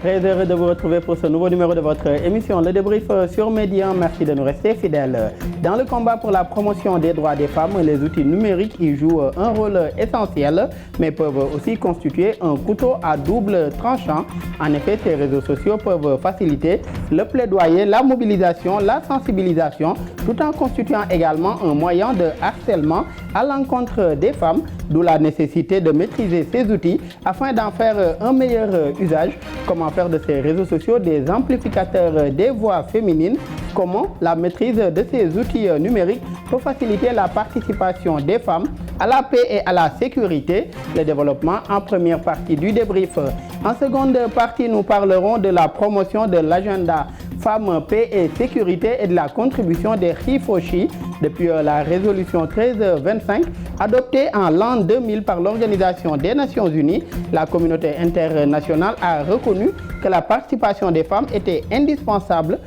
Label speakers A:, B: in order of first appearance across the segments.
A: Très heureux de vous retrouver pour ce nouveau numéro de votre émission Le Débrief sur Média. Merci de nous rester fidèles. Dans le combat pour la promotion des droits des femmes, les outils numériques y jouent un rôle essentiel, mais peuvent aussi constituer un couteau à double tranchant. En effet, ces réseaux sociaux peuvent faciliter le plaidoyer, la mobilisation, la sensibilisation, tout en constituant également un moyen de harcèlement à l'encontre des femmes, d'où la nécessité de maîtriser ces outils afin d'en faire un meilleur usage. Comment faire de ces réseaux sociaux des amplificateurs des voix féminines? Comment la maîtrise de ces outils numériques peut faciliter la participation des femmes à la paix et à la sécurité? Le développement en première partie du débrief. En seconde partie, nous parlerons de la promotion de l'agenda Femmes, Paix et Sécurité et de la contribution des Rifoshi depuis la résolution 1325 adoptée en l'an 2000 par l'Organisation des Nations Unies. La communauté internationale a reconnu que la participation des femmes était indispensable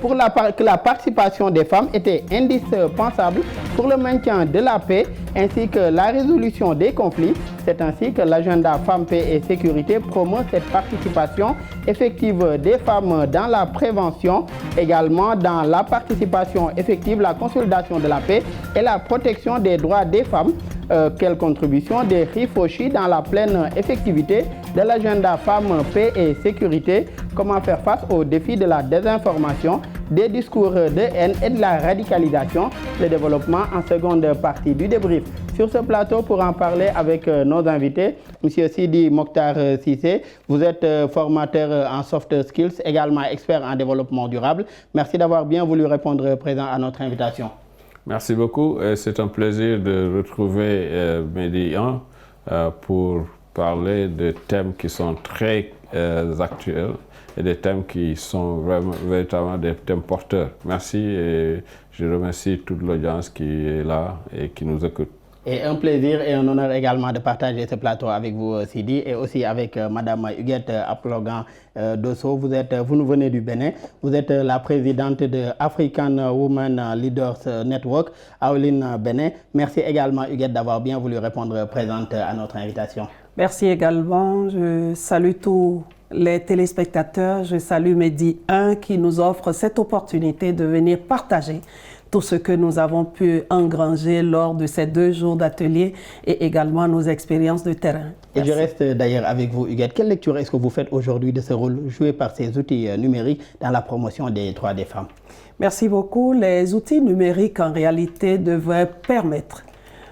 A: pour le maintien de la paix ainsi que la résolution des conflits. C'est ainsi que l'agenda Femmes, Paix et Sécurité promeut cette participation effective des femmes dans la prévention, également dans la participation effective, la consolidation de la paix et la protection des droits des femmes. Quelle contribution des Rifoshi dans la pleine effectivité de l'agenda Femmes, Paix et Sécurité? Comment faire face aux défis de la désinformation, des discours de haine et de la radicalisation? Le développement en seconde partie du débrief. Sur ce plateau, pour en parler avec nos invités, M. Sidi Mokhtar Cissé, vous êtes formateur en soft skills, également expert en développement durable. Merci d'avoir bien voulu répondre présent à notre invitation.
B: Merci beaucoup. C'est un plaisir de retrouver Medi 1 pour parler de thèmes qui sont très actuels et des thèmes qui sont véritablement des thèmes porteurs. Merci et je remercie toute l'audience qui est là et qui nous écoute.
A: Et un plaisir et un honneur également de partager ce plateau avec vous, Sidi, et aussi avec Madame Huguette Aplogan Dosso. Vous nous venez du Bénin. Vous êtes la présidente de African Women Leaders Network, Aoline Bénin. Merci également, Huguette, d'avoir bien voulu répondre présente à notre invitation.
C: Merci également. Je salue tous les téléspectateurs. Je salue Medi 1 qui nous offre cette opportunité de venir partager tout ce que nous avons pu engranger lors de ces 2 jours d'atelier et également nos expériences de terrain.
A: Merci. Et je reste d'ailleurs avec vous, Huguette. Quelle lecture est-ce que vous faites aujourd'hui de ce rôle joué par ces outils numériques dans la promotion des droits des femmes?
C: Merci beaucoup. Les outils numériques, en réalité, devraient permettre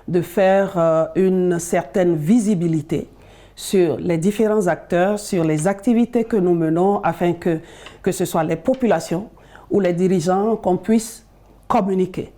C: de faire une certaine visibilité sur les différents acteurs, sur les activités que nous menons, afin que ce soit les populations ou les dirigeants, qu'on puisse communiquer,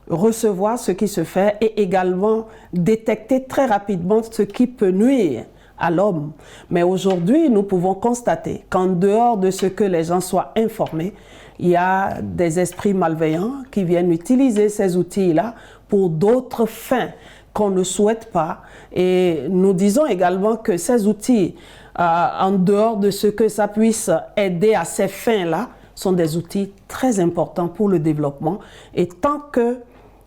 C: recevoir ce qui se fait et également détecter très rapidement ce qui peut nuire à l'homme. Mais aujourd'hui, nous pouvons constater qu'en dehors de ce que les gens soient informés, il y a des esprits malveillants qui viennent utiliser ces outils-là pour d'autres fins qu'on ne souhaite pas. Et nous disons également que ces outils, en dehors de ce que ça puisse aider à ces fins-là, sont des outils très importants pour le développement. Et tant que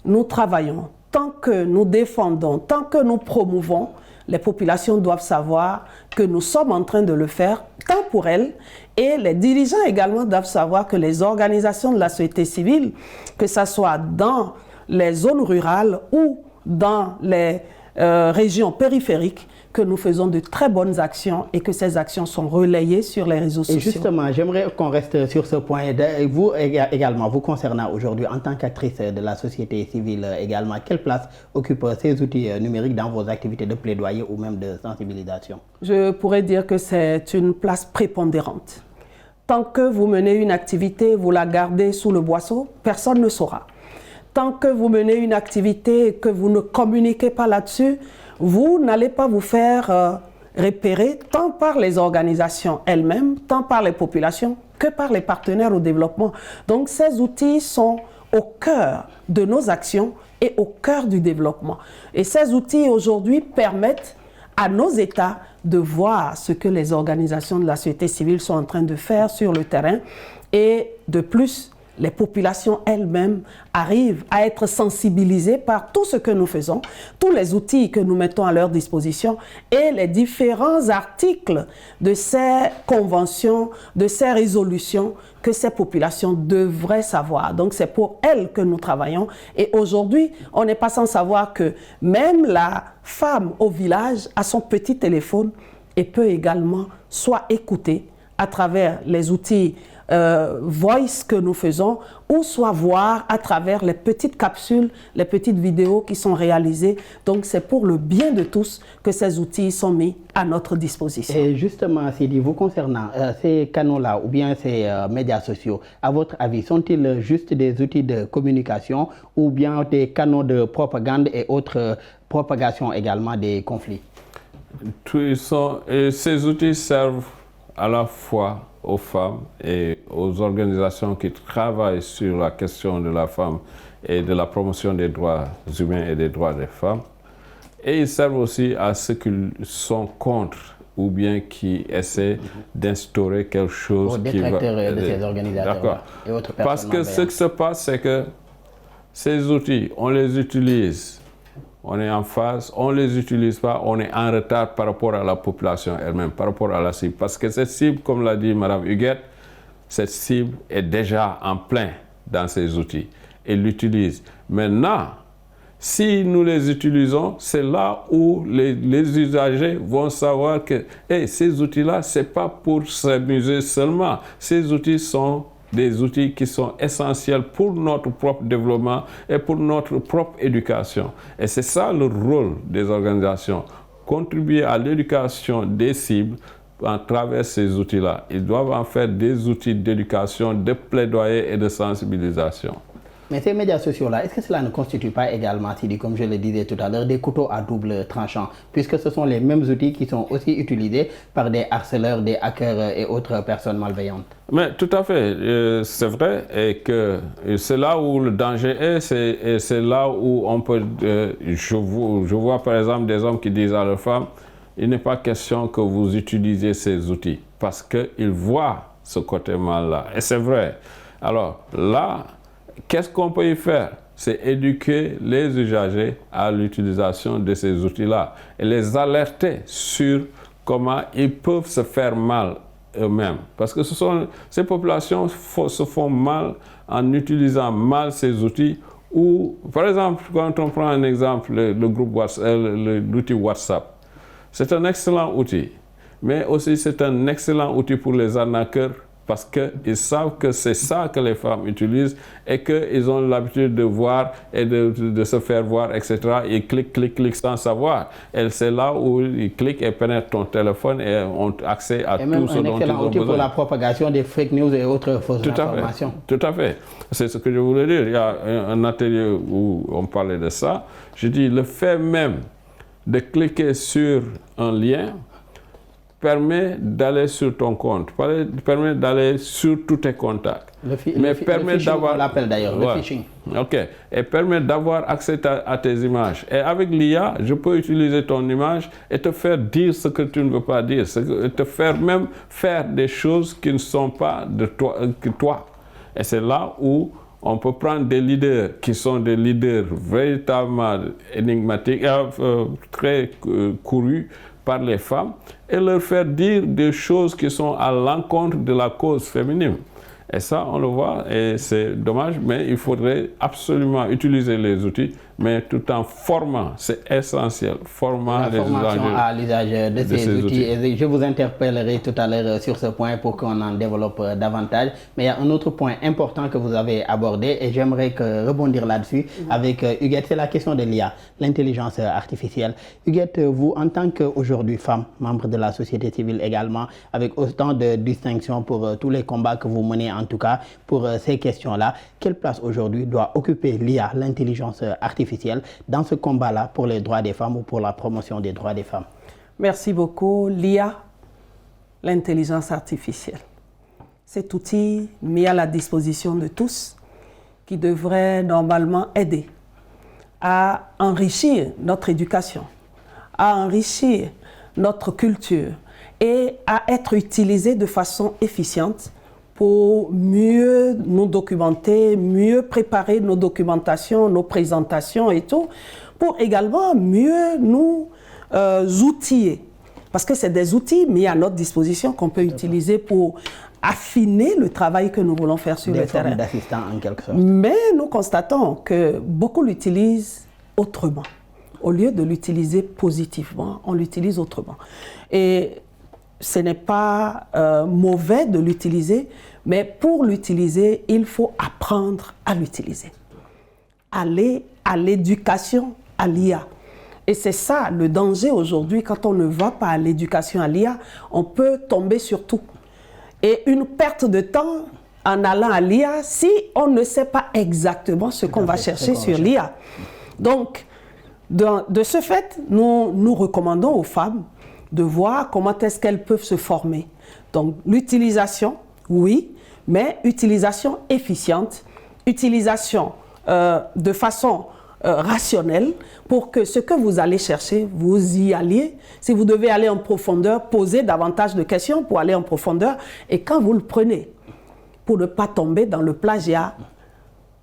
C: nous travaillons, tant que nous défendons, tant que nous promouvons, les populations doivent savoir que nous sommes en train de le faire, tant pour elles, et les dirigeants également doivent savoir que les organisations de la société civile, que ce soit dans les zones rurales ou dans les régions périphériques, que nous faisons de très bonnes actions et que ces actions sont relayées sur les réseaux sociaux.
A: Et justement, j'aimerais qu'on reste sur ce point. Vous également, vous concernant aujourd'hui en tant qu'actrice de la société civile également, quelle place occupent ces outils numériques dans vos activités de plaidoyer ou même de sensibilisation?
C: Je pourrais dire que c'est une place prépondérante. Tant que vous menez une activité, vous la gardez sous le boisseau, personne ne saura. Tant que vous menez une activité et que vous ne communiquez pas là-dessus, vous n'allez pas vous faire repérer tant par les organisations elles-mêmes, tant par les populations que par les partenaires au développement. Donc ces outils sont au cœur de nos actions et au cœur du développement. Et ces outils aujourd'hui permettent à nos États de voir ce que les organisations de la société civile sont en train de faire sur le terrain et de plus les populations elles-mêmes arrivent à être sensibilisées par tout ce que nous faisons, tous les outils que nous mettons à leur disposition et les différents articles de ces conventions, de ces résolutions que ces populations devraient savoir. Donc c'est pour elles que nous travaillons. Et aujourd'hui, on n'est pas sans savoir que même la femme au village a son petit téléphone et peut également soit écouter à travers les outils voice que nous faisons, ou soit voir à travers les petites capsules, les petites vidéos qui sont réalisées. Donc c'est pour le bien de tous que ces outils sont mis à notre disposition.
A: Et justement, Sidi, vous concernant ces canaux-là ou bien ces médias sociaux, à votre avis, sont-ils juste des outils de communication ou bien des canaux de propagande et autres propagation également des conflits?
B: Ces outils servent à la fois aux femmes et aux organisations qui travaillent sur la question de la femme et de la promotion des droits humains et des droits des femmes. Et ils servent aussi à ceux qui sont contre ou bien qui essaient d'instaurer quelque chose
A: aux détracteurs de ces organisateurs et autres personnes.
B: Parce que ce qui se passe, c'est que ces outils, on les utilise, on est en phase, on ne les utilise pas, on est en retard par rapport à la population elle-même, par rapport à la cible. Parce que cette cible, comme l'a dit Mme Huguette, cette cible est déjà en plein dans ces outils et l'utilise. Maintenant, si nous les utilisons, c'est là où les usagers vont savoir que ces outils-là, ce n'est pas pour s'amuser seulement. Ces outils sont des outils qui sont essentiels pour notre propre développement et pour notre propre éducation. Et c'est ça le rôle des organisations, contribuer à l'éducation des cibles à travers ces outils-là. Ils doivent en faire des outils d'éducation, de plaidoyer et de sensibilisation.
A: Mais ces médias sociaux-là, est-ce que cela ne constitue pas également, Sidi, comme je le disais tout à l'heure, des couteaux à double tranchant, puisque ce sont les mêmes outils qui sont aussi utilisés par des harceleurs, des hackers et autres personnes malveillantes?
B: Mais tout à fait, c'est vrai, et que c'est là où le danger est, et c'est là où on peut... je vois par exemple des hommes qui disent à leurs femmes, il n'est pas question que vous utilisiez ces outils, parce qu'ils voient ce côté mal-là, et c'est vrai. Alors là, qu'est-ce qu'on peut y faire? C'est éduquer les usagers à l'utilisation de ces outils-là et les alerter sur comment ils peuvent se faire mal eux-mêmes. Parce que ces populations se font mal en utilisant mal ces outils. Ou, par exemple, quand on prend un exemple, le groupe WhatsApp, l'outil WhatsApp, c'est un excellent outil, mais aussi c'est un excellent outil pour les arnaqueurs, parce qu'ils savent que c'est ça que les femmes utilisent et qu'ils ont l'habitude de voir et de se faire voir, etc. Ils cliquent sans savoir. Et c'est là où ils cliquent et pénètrent ton téléphone et ont accès à tout ce dont ils ont besoin. Et même un excellent outil
A: pour la propagation des fake news et autres fausses informations.
B: Tout à fait. C'est ce que je voulais dire. Il y a un atelier où on parlait de ça. Je dis, le fait même de cliquer sur un lien permet d'aller sur ton compte, permet d'aller sur tous tes contacts.
A: Mais permet d'avoir, on l'appelle d'ailleurs, le phishing.
B: Ok, et permet d'avoir accès à tes images. Et avec l'IA, je peux utiliser ton image et te faire dire ce que tu ne veux pas dire, te faire même faire des choses qui ne sont pas de toi, que toi. Et c'est là où on peut prendre des leaders qui sont des leaders véritablement énigmatiques, très courus par les femmes, et leur faire dire des choses qui sont à l'encontre de la cause féminine. Et ça, on le voit, et c'est dommage, mais il faudrait absolument utiliser les outils, mais tout en formant, c'est essentiel, formant les usagers
A: à l'usage de ces outils. Et je vous interpellerai tout à l'heure sur ce point pour qu'on en développe davantage. Mais il y a un autre point important que vous avez abordé, et j'aimerais rebondir là-dessus avec Huguette, c'est la question de l'IA, l'intelligence artificielle. Huguette, vous, en tant qu'aujourd'hui femme, membre de la société civile également, avec autant de distinctions pour tous les combats que vous menez, en tout cas pour ces questions-là, quelle place aujourd'hui doit occuper l'IA, l'intelligence artificielle, dans ce combat-là pour les droits des femmes ou pour la promotion des droits des femmes?
C: Merci beaucoup. L'IA, l'intelligence artificielle, cet outil mis à la disposition de tous qui devrait normalement aider à enrichir notre éducation, à enrichir notre culture et à être utilisé de façon efficiente pour mieux nous documenter, mieux préparer nos documentations, nos présentations et tout, pour également mieux nous outiller. Parce que c'est des outils mis à notre disposition qu'on peut utiliser pour affiner le travail que nous voulons faire sur le terrain.
A: D'assistants en quelque sorte.
C: Mais nous constatons que beaucoup l'utilisent autrement. Au lieu de l'utiliser positivement, on l'utilise autrement. Et ce n'est pas mauvais de l'utiliser, mais pour l'utiliser, il faut apprendre à l'utiliser. Aller à l'éducation à l'IA. Et c'est ça le danger aujourd'hui, quand on ne va pas à l'éducation à l'IA, on peut tomber sur tout. Et une perte de temps en allant à l'IA si on ne sait pas exactement ce qu'on va chercher sur l'IA. Donc, de ce fait, nous recommandons aux femmes de voir comment est-ce qu'elles peuvent se former. Donc, l'utilisation, oui, mais utilisation efficiente, utilisation de façon rationnelle pour que ce que vous allez chercher, vous y alliez. Si vous devez aller en profondeur, posez davantage de questions pour aller en profondeur. Et quand vous le prenez, pour ne pas tomber dans le plagiat,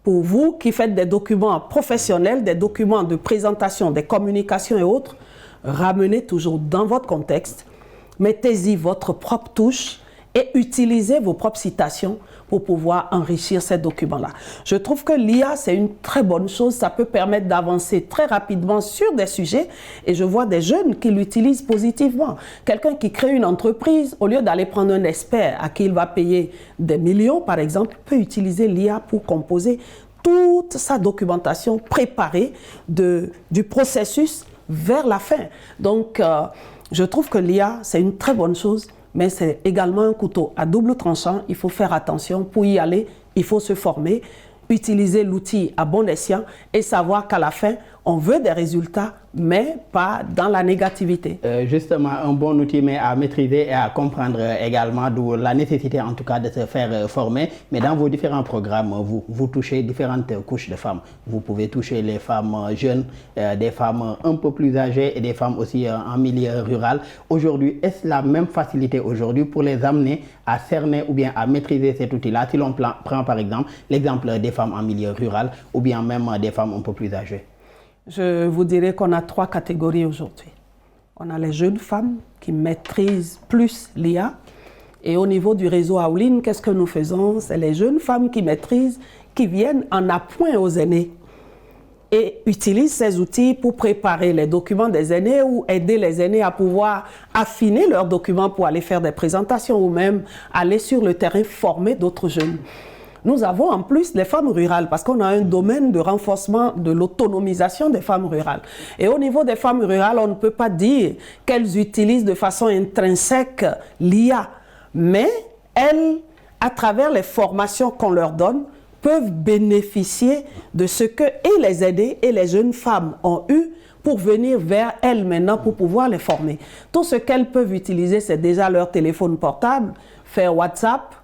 C: pour vous qui faites des documents professionnels, des documents de présentation, des communications et autres, ramenez toujours dans votre contexte, mettez-y votre propre touche et utilisez vos propres citations pour pouvoir enrichir ces documents-là. Je trouve que l'IA, c'est une très bonne chose. Ça peut permettre d'avancer très rapidement sur des sujets. Et je vois des jeunes qui l'utilisent positivement. Quelqu'un qui crée une entreprise, au lieu d'aller prendre un expert à qui il va payer des millions, par exemple, peut utiliser l'IA pour composer toute sa documentation préparée du processus vers la fin. Donc, je trouve que l'IA, c'est une très bonne chose. Mais c'est également un couteau à double tranchant. Il faut faire attention. Pour y aller, il faut se former, utiliser l'outil à bon escient et savoir qu'à la fin, on veut des résultats, mais pas dans la négativité.
A: Justement, un bon outil, mais à maîtriser et à comprendre également, d'où la nécessité en tout cas de se faire former. Mais dans vos différents programmes, vous touchez différentes couches de femmes. Vous pouvez toucher les femmes jeunes, des femmes un peu plus âgées et des femmes aussi en milieu rural. Aujourd'hui, est-ce la même facilité aujourd'hui pour les amener à cerner ou bien à maîtriser cet outil-là, si l'on prend par exemple l'exemple des femmes en milieu rural ou bien même des femmes un peu plus âgées?
C: Je vous dirais qu'on a 3 catégories aujourd'hui. On a les jeunes femmes qui maîtrisent plus l'IA. Et au niveau du réseau Aouline, qu'est-ce que nous faisons? C'est les jeunes femmes qui maîtrisent, qui viennent en appoint aux aînés et utilisent ces outils pour préparer les documents des aînés ou aider les aînés à pouvoir affiner leurs documents pour aller faire des présentations ou même aller sur le terrain former d'autres jeunes. Nous avons en plus les femmes rurales parce qu'on a un domaine de renforcement de l'autonomisation des femmes rurales. Et au niveau des femmes rurales, on ne peut pas dire qu'elles utilisent de façon intrinsèque l'IA, mais elles, à travers les formations qu'on leur donne, peuvent bénéficier de ce que et les aînés et les jeunes femmes ont eu pour venir vers elles maintenant pour pouvoir les former. Tout ce qu'elles peuvent utiliser, c'est déjà leur téléphone portable, faire WhatsApp,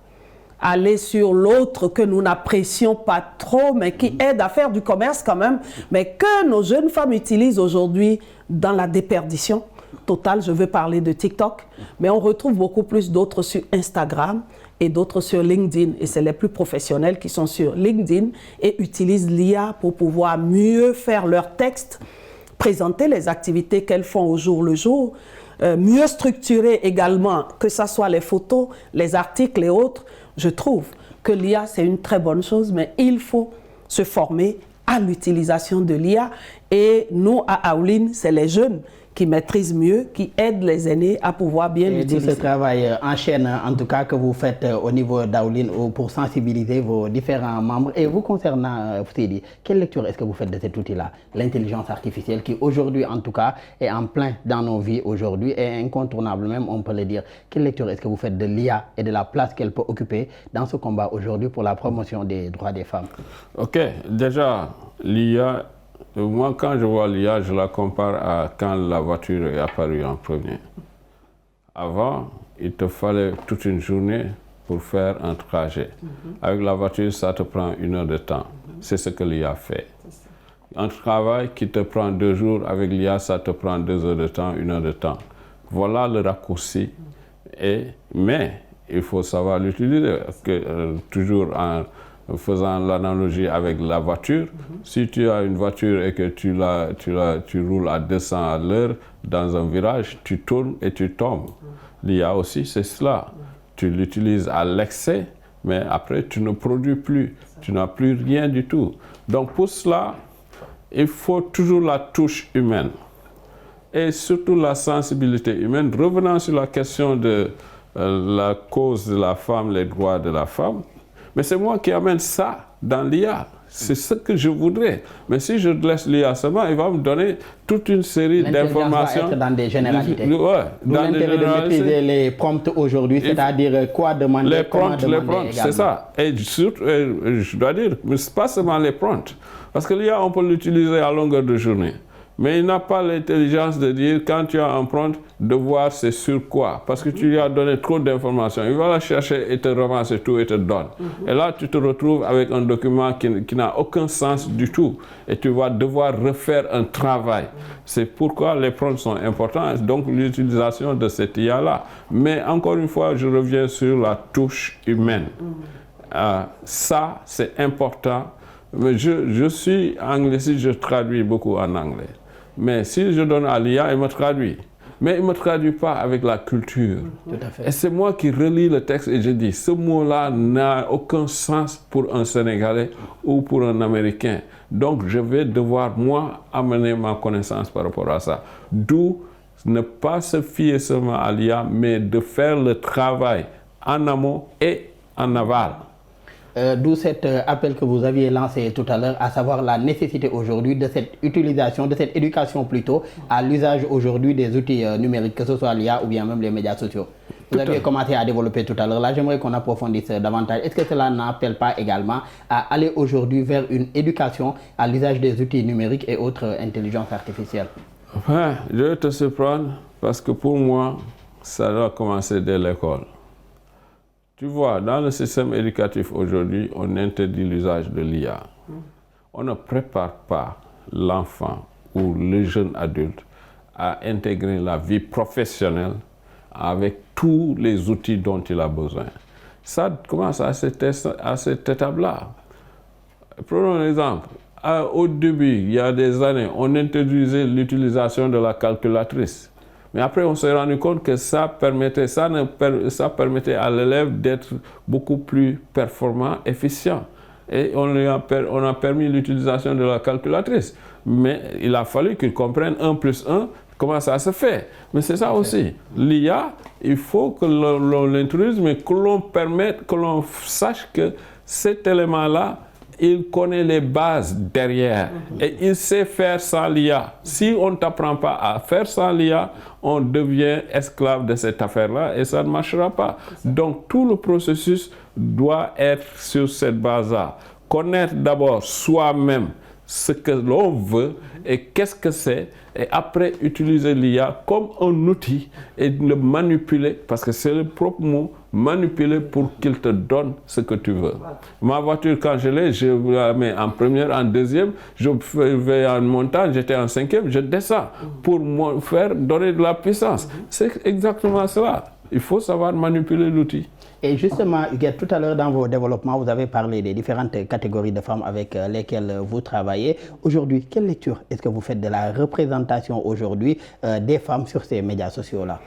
C: aller sur l'autre que nous n'apprécions pas trop, mais qui aide à faire du commerce quand même, mais que nos jeunes femmes utilisent aujourd'hui dans la déperdition totale. Je veux parler de TikTok, mais on retrouve beaucoup plus d'autres sur Instagram et d'autres sur LinkedIn. Et c'est les plus professionnels qui sont sur LinkedIn et utilisent l'IA pour pouvoir mieux faire leurs textes, présenter les activités qu'elles font au jour le jour, mieux structurer également, que ce soit les photos, les articles et autres. Je trouve que l'IA, c'est une très bonne chose, mais il faut se former à l'utilisation de l'IA. Et nous, à Aouline, c'est les jeunes qui maîtrisent mieux, qui aident les aînés à pouvoir bien l'utiliser.
A: Et ce travail en chaîne, en tout cas, que vous faites au niveau d'Aouline pour sensibiliser vos différents membres. Et vous concernant, Fousseydi, quelle lecture est-ce que vous faites de cet outil-là, l'intelligence artificielle, qui aujourd'hui, en tout cas, est en plein dans nos vies aujourd'hui, et incontournable même, on peut le dire. Quelle lecture est-ce que vous faites de l'IA et de la place qu'elle peut occuper dans ce combat aujourd'hui pour la promotion des droits des femmes?
B: Ok, déjà, l'IA... Moi, quand je vois l'IA, je la compare à quand la voiture est apparue en premier. Avant, il te fallait toute une journée pour faire un trajet. Avec la voiture, ça te prend 1 heure de temps. C'est ce que l'IA fait. Un travail qui te prend 2 jours, avec l'IA, ça te prend 2 heures de temps, 1 heure de temps. Voilà le raccourci. Mais il faut savoir l'utiliser. Toujours en faisant l'analogie avec la voiture, si tu as une voiture et que tu roules à 200 à l'heure dans un virage, tu tournes et tu tombes. L'IA aussi, c'est cela. Tu l'utilises à l'excès, mais après, tu ne produis plus. Tu n'as plus rien du tout. Donc, pour cela, il faut toujours la touche humaine. Et surtout la sensibilité humaine. Revenant sur la question de la cause de la femme, les droits de la femme, mais c'est moi qui amène ça dans l'IA. C'est ce que je voudrais. Mais si je laisse l'IA seulement, il va me donner toute une série d'informations.
A: Va être dans des généralités.
B: Ouais,
A: dans l'intérêt de maîtriser les prompts aujourd'hui, c'est-à-dire quoi demander,
B: les
A: comment
B: prompts,
A: demander
B: c'est ça. Et surtout, je dois dire, mais ce n'est pas seulement les prompts. Parce que l'IA, on peut l'utiliser à longueur de journée. Mais il n'a pas l'intelligence de dire, quand tu as un prompt, de voir c'est sur quoi. Parce que tu lui as donné trop d'informations. Il va la chercher et te ramasser tout et te donne. Et là, tu te retrouves avec un document qui n'a aucun sens du tout. Et tu vas devoir refaire un travail. C'est pourquoi les prompts sont importants. Donc, l'utilisation de cette IA-là. Mais encore une fois, je reviens sur la touche humaine. Ça, c'est important. Mais je suis anglais, je traduis beaucoup en anglais. Mais si je donne à l'IA, il me traduit. Mais il ne me traduit pas avec la culture.
A: Tout à fait.
B: Et c'est moi qui relis le texte et je dis, ce mot-là n'a aucun sens pour un Sénégalais ou pour un Américain. Donc je vais devoir, moi, amener ma connaissance par rapport à ça. D'où ne pas se fier seulement à l'IA, mais de faire le travail en amont et en aval.
A: D'où cet appel que vous aviez lancé tout à l'heure, à savoir la nécessité aujourd'hui de cette utilisation, de cette éducation plutôt, à l'usage aujourd'hui des outils numériques, que ce soit l'IA ou bien même les médias sociaux. Vous aviez commencé à développer tout à l'heure. Là, j'aimerais qu'on approfondisse davantage. Est-ce que cela n'appelle pas également à aller aujourd'hui vers une éducation à l'usage des outils numériques et autres intelligences artificielles?
B: Enfin, je vais te surprendre parce que pour moi, ça doit commencer dès l'école. Tu vois, dans le système éducatif aujourd'hui, on interdit l'usage de l'IA. On ne prépare pas l'enfant ou le jeune adulte à intégrer la vie professionnelle avec tous les outils dont il a besoin. Ça commence à cette étape-là. Prenons un exemple. Au début, il y a des années, on introduisait l'utilisation de la calculatrice. Mais après, on s'est rendu compte que ça permettait à l'élève d'être beaucoup plus performant, efficient. Et on a permis l'utilisation de la calculatrice. Mais il a fallu qu'il comprenne 1 plus 1, comment ça se fait. Mais c'est ça aussi. L'IA, il faut que l'on l'introduise, mais que l'on permette, que l'on sache que cet élément-là, il connaît les bases derrière et il sait faire sans l'IA. Si on ne t'apprend pas à faire sans l'IA, on devient esclave de cette affaire-là et ça ne marchera pas. Donc tout le processus doit être sur cette base-là. Connaître d'abord soi-même ce que l'on veut et qu'est-ce que c'est, et après utiliser l'IA comme un outil et le manipuler, parce que c'est le propre mot, manipuler pour qu'il te donne ce que tu veux. Ma voiture, quand je l'ai, je la mets en première, en deuxième, je vais en montagne, j'étais en 5e, je descends pour me faire donner de la puissance. C'est exactement cela. Il faut savoir manipuler l'outil.
A: Et justement, Huguette, tout à l'heure dans vos développements, vous avez parlé des différentes catégories de femmes avec lesquelles vous travaillez. Aujourd'hui, quelle lecture est-ce que vous faites de la représentation aujourd'hui des femmes sur ces médias sociaux-là?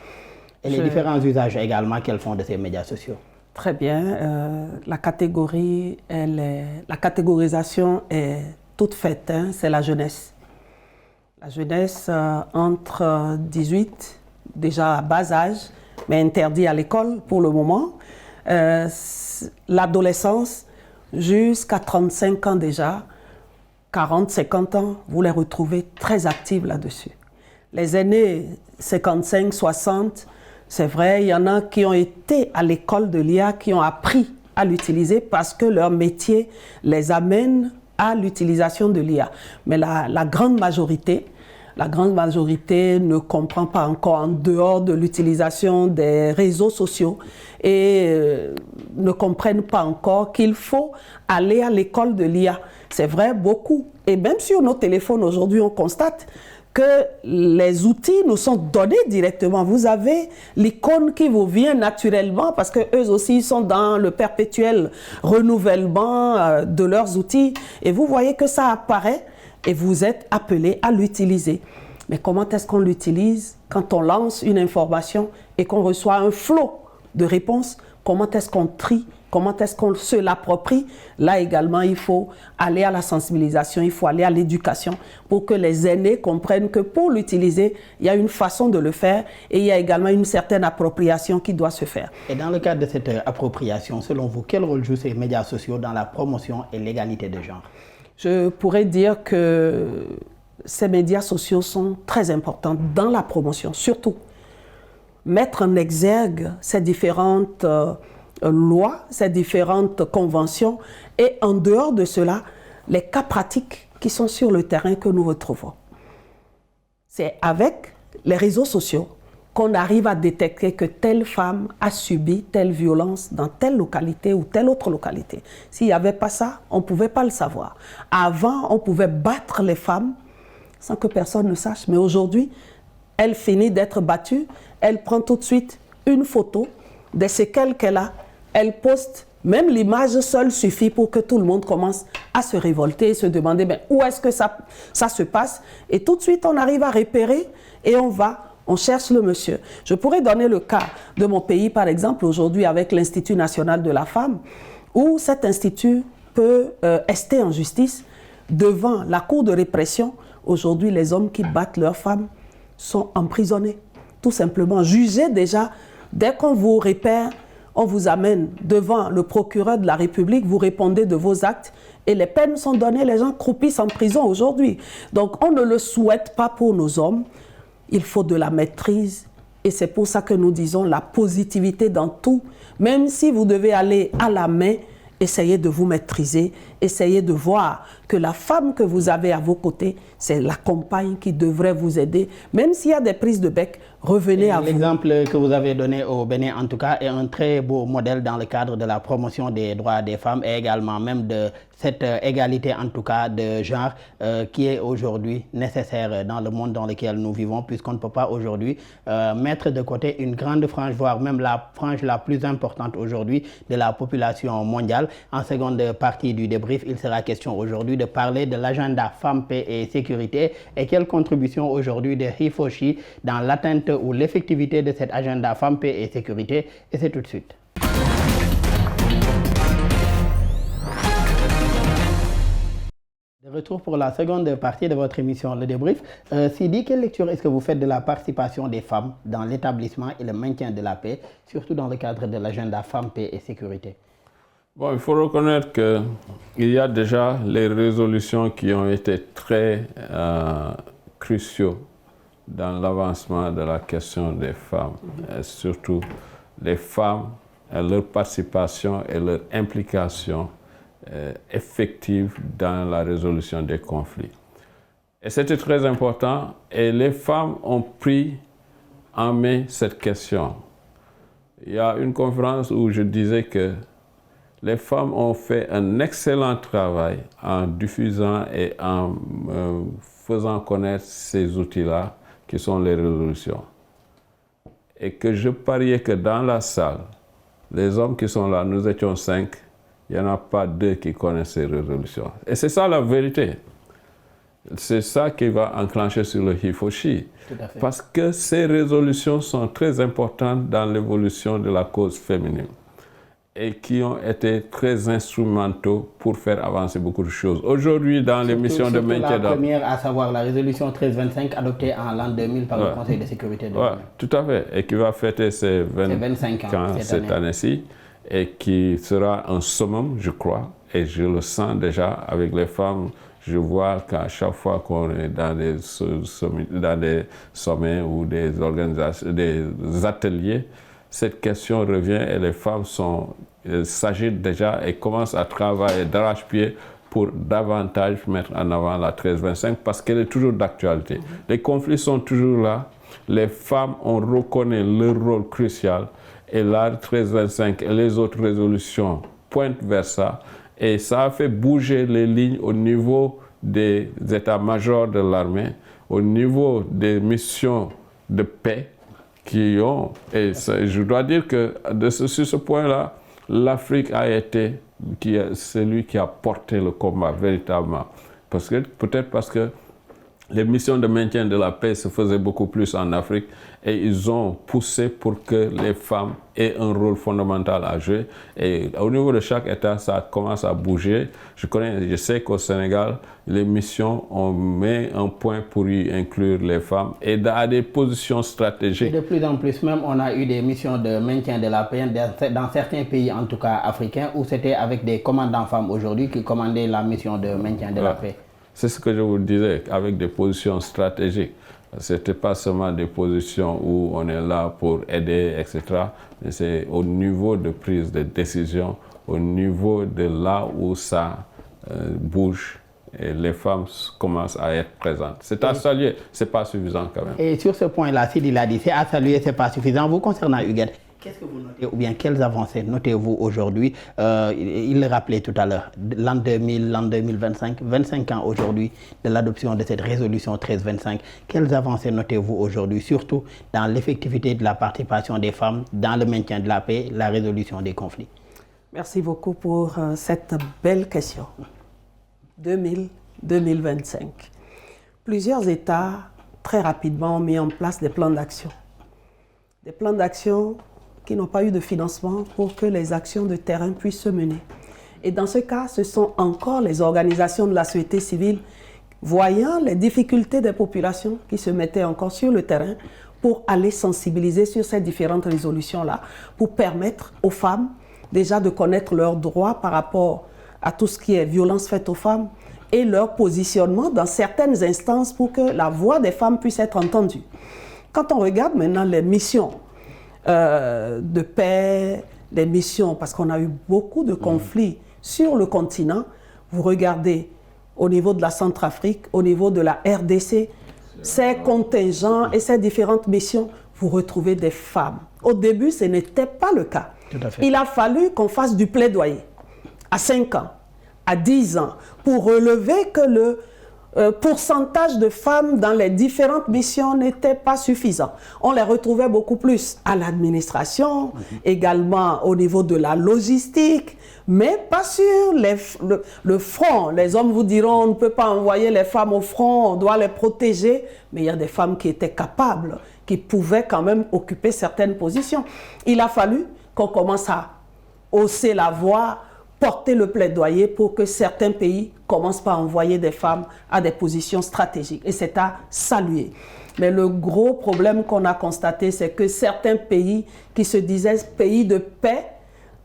A: Et les différents usages également qu'elles font de ces médias sociaux?
C: Très bien. La catégorisation est toute faite, hein, c'est la jeunesse. La jeunesse entre 18, déjà à bas âge, mais interdit à l'école pour le moment. L'adolescence jusqu'à 35 ans déjà, 40, 50 ans, vous les retrouvez très actives là-dessus. Les aînés, 55, 60, c'est vrai, il y en a qui ont été à l'école de l'IA, qui ont appris à l'utiliser parce que leur métier les amène à l'utilisation de l'IA. Mais la grande majorité ne comprend pas encore en dehors de l'utilisation des réseaux sociaux et ne comprennent pas encore qu'il faut aller à l'école de l'IA. C'est vrai, beaucoup. Et même sur nos téléphones aujourd'hui, on constate que les outils nous sont donnés directement. Vous avez l'icône qui vous vient naturellement parce qu'eux aussi ils sont dans le perpétuel renouvellement de leurs outils. Et vous voyez que ça apparaît et vous êtes appelé à l'utiliser. Mais comment est-ce qu'on l'utilise quand on lance une information et qu'on reçoit un flot de réponses? Comment est-ce qu'on trie? Comment est-ce qu'on se l'approprie? Là également, il faut aller à la sensibilisation, il faut aller à l'éducation pour que les aînés comprennent que pour l'utiliser, il y a une façon de le faire et il y a également une certaine appropriation qui doit se faire.
A: Et dans le cadre de cette appropriation, selon vous, quel rôle jouent ces médias sociaux dans la promotion et l'égalité de genre?
C: Je pourrais dire que ces médias sociaux sont très importants dans la promotion, surtout mettre en exergue ces différentes lois, ces différentes conventions et en dehors de cela, les cas pratiques qui sont sur le terrain que nous retrouvons. C'est avec les réseaux sociaux qu'on arrive à détecter que telle femme a subi telle violence dans telle localité ou telle autre localité. S'il n'y avait pas ça, on ne pouvait pas le savoir. Avant, on pouvait battre les femmes sans que personne ne sache, mais aujourd'hui, elle finit d'être battue, elle prend tout de suite une photo des séquelles qu'elle a, elle poste, même l'image seule suffit pour que tout le monde commence à se révolter et se demander ben, où est-ce que ça se passe. Et tout de suite, on arrive à repérer et on cherche le monsieur. Je pourrais donner le cas de mon pays, par exemple, aujourd'hui avec l'Institut national de la femme, où cet institut peut ester en justice devant la cour de répression. Aujourd'hui, les hommes qui battent leurs femmes sont emprisonnés, tout simplement jugés déjà. Dès qu'on vous repère, on vous amène devant le procureur de la République, vous répondez de vos actes et les peines sont données, les gens croupissent en prison aujourd'hui. Donc on ne le souhaite pas pour nos hommes, il faut de la maîtrise et c'est pour ça que nous disons la positivité dans tout. Même si vous devez aller à la main, essayez de vous maîtriser, essayez de voir que la femme que vous avez à vos côtés, c'est la compagne qui devrait vous aider. Même s'il y a des prises de bec, revenez à vous.
A: L'exemple que vous avez donné au Bénin, en tout cas, est un très beau modèle dans le cadre de la promotion des droits des femmes et également même de cette égalité, en tout cas, de genre qui est aujourd'hui nécessaire dans le monde dans lequel nous vivons, puisqu'on ne peut pas aujourd'hui mettre de côté une grande frange, voire même la frange la plus importante aujourd'hui de la population mondiale. En seconde partie du débrief, il sera question aujourd'hui de parler de l'agenda Femmes, Paix et Sécurité et quelle contribution aujourd'hui de HeForShe dans l'atteinte ou l'effectivité de cet agenda Femmes, Paix et Sécurité. Et c'est tout de suite. De retour pour la seconde partie de votre émission, le débrief. Sidi, quelle lecture est-ce que vous faites de la participation des femmes dans l'établissement et le maintien de la paix, surtout dans le cadre de l'agenda Femmes, Paix et Sécurité?
B: Bon, il faut reconnaître qu'il y a déjà les résolutions qui ont été très cruciaux dans l'avancement de la question des femmes, et surtout les femmes, leur participation et leur implication effective dans la résolution des conflits. Et c'était très important et les femmes ont pris en main cette question. Il y a une conférence où je disais que les femmes ont fait un excellent travail en diffusant et en faisant connaître ces outils-là qui sont les résolutions. Et que je pariais que dans la salle, les hommes qui sont là, nous étions 5, il n'y en a pas 2 qui connaissent ces résolutions. Et c'est ça la vérité. C'est ça qui va enclencher sur le HeForShe. Parce que ces résolutions sont très importantes dans l'évolution de la cause féminine et qui ont été très instrumentaux pour faire avancer beaucoup de choses. Aujourd'hui, dans les missions de maintien de la
A: première, à savoir la résolution 1325 adoptée en l'an 2000 par le Conseil de sécurité de l'ONU.
B: Tout à fait, et qui va fêter ses 25 ans cette année-ci, et qui sera un summum, je crois, et je le sens déjà avec les femmes. Je vois qu'à chaque fois qu'on est dans des sommets ou des organisations, des ateliers, cette question revient et les femmes s'agitent déjà et commencent à travailler d'arrache-pied pour davantage mettre en avant la 1325 parce qu'elle est toujours d'actualité. Les conflits sont toujours là, les femmes ont reconnu leur rôle crucial et la 1325 et les autres résolutions pointent vers ça et ça a fait bouger les lignes au niveau des états-majors de l'armée, au niveau des missions de paix qui ont, et je dois dire que sur ce point-là, l'Afrique a été celui qui a porté le combat véritablement. Peut-être parce que les missions de maintien de la paix se faisaient beaucoup plus en Afrique et ils ont poussé pour que les femmes aient un rôle fondamental à jouer. Et au niveau de chaque État, ça commence à bouger. Je sais qu'au Sénégal, les missions, on met un point pour y inclure les femmes et à des positions stratégiques.
A: Et de plus en plus même, on a eu des missions de maintien de la paix dans certains pays, en tout cas africains, où c'était avec des commandants femmes aujourd'hui qui commandaient la mission de maintien de la paix.
B: C'est ce que je vous disais, avec des positions stratégiques. Ce n'était pas seulement des positions où on est là pour aider, etc. Mais c'est au niveau de prise de décision, au niveau de là où ça bouge, et les femmes commencent à être présentes. C'est à saluer, ce n'est pas suffisant quand même.
A: Et sur ce point-là, Sidi l'a dit, c'est à saluer, ce n'est pas suffisant. Vous concernant Huguette, qu'est-ce que vous notez ou bien quelles avancées notez-vous aujourd'hui? Il le rappelait tout à l'heure, l'an 2000, l'an 2025, 25 ans aujourd'hui de l'adoption de cette résolution 1325. Quelles avancées notez-vous aujourd'hui, surtout dans l'effectivité de la participation des femmes dans le maintien de la paix, la résolution des conflits?
C: Merci beaucoup pour cette belle question. 2000-2025. Plusieurs États, très rapidement, ont mis en place des plans d'action. Des plans d'action qui n'ont pas eu de financement pour que les actions de terrain puissent se mener. Et dans ce cas, ce sont encore les organisations de la société civile, voyant les difficultés des populations qui se mettaient encore sur le terrain pour aller sensibiliser sur ces différentes résolutions-là, pour permettre aux femmes déjà de connaître leurs droits par rapport à tout ce qui est violence faite aux femmes et leur positionnement dans certaines instances pour que la voix des femmes puisse être entendue. Quand on regarde maintenant les missions de paix, les missions, parce qu'on a eu beaucoup de conflits sur le continent. Vous regardez au niveau de la Centrafrique, au niveau de la RDC, ces contingents et ces différentes missions, vous retrouvez des femmes. Au début, ce n'était pas le cas.
A: Tout à fait.
C: Il a fallu qu'on fasse du plaidoyer à 5 ans, à 10 ans, pour relever que le pourcentage de femmes dans les différentes missions n'était pas suffisant. On les retrouvait beaucoup plus à l'administration, également au niveau de la logistique, mais pas sur le front. Les hommes vous diront on ne peut pas envoyer les femmes au front, on doit les protéger, mais il y a des femmes qui étaient capables, qui pouvaient quand même occuper certaines positions. Il a fallu qu'on commence à hausser la voix, porter le plaidoyer pour que certains pays commencent par envoyer des femmes à des positions stratégiques. Et c'est à saluer. Mais le gros problème qu'on a constaté, c'est que certains pays qui se disaient pays de paix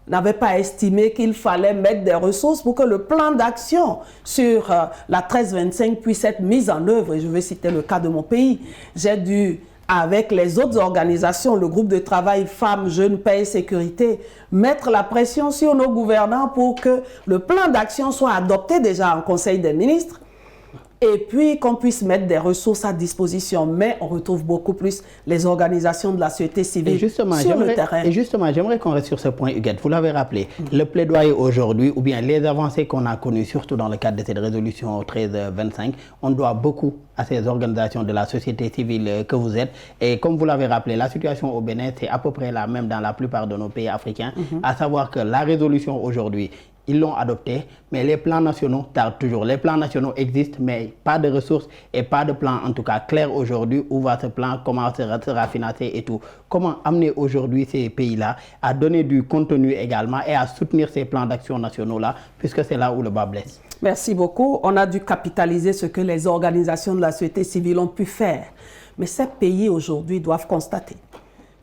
C: n'avaient pas estimé qu'il fallait mettre des ressources pour que le plan d'action sur la 1325 puisse être mis en œuvre. Et je vais citer le cas de mon pays. J'ai dû, avec les autres organisations, le groupe de travail Femmes, Jeunes, Paix et Sécurité, mettre la pression sur nos gouvernants pour que le plan d'action soit adopté déjà en Conseil des ministres et puis qu'on puisse mettre des ressources à disposition. Mais on retrouve beaucoup plus les organisations de la société civile sur le terrain.
A: Et justement, j'aimerais qu'on reste sur ce point, Huguette. Vous l'avez rappelé, le plaidoyer aujourd'hui, ou bien les avancées qu'on a connues, surtout dans le cadre de cette résolution 1325, on doit beaucoup à ces organisations de la société civile que vous êtes. Et comme vous l'avez rappelé, la situation au Bénin, c'est à peu près la même dans la plupart de nos pays africains, à savoir que la résolution aujourd'hui, ils l'ont adopté, mais les plans nationaux tardent toujours. Les plans nationaux existent, mais pas de ressources et pas de plan, en tout cas clair aujourd'hui, où va ce plan, comment sera financé et tout. Comment amener aujourd'hui ces pays-là à donner du contenu également et à soutenir ces plans d'action nationaux-là, puisque c'est là où le bas blesse.
C: Merci beaucoup. On a dû capitaliser ce que les organisations de la société civile ont pu faire. Mais ces pays aujourd'hui doivent constater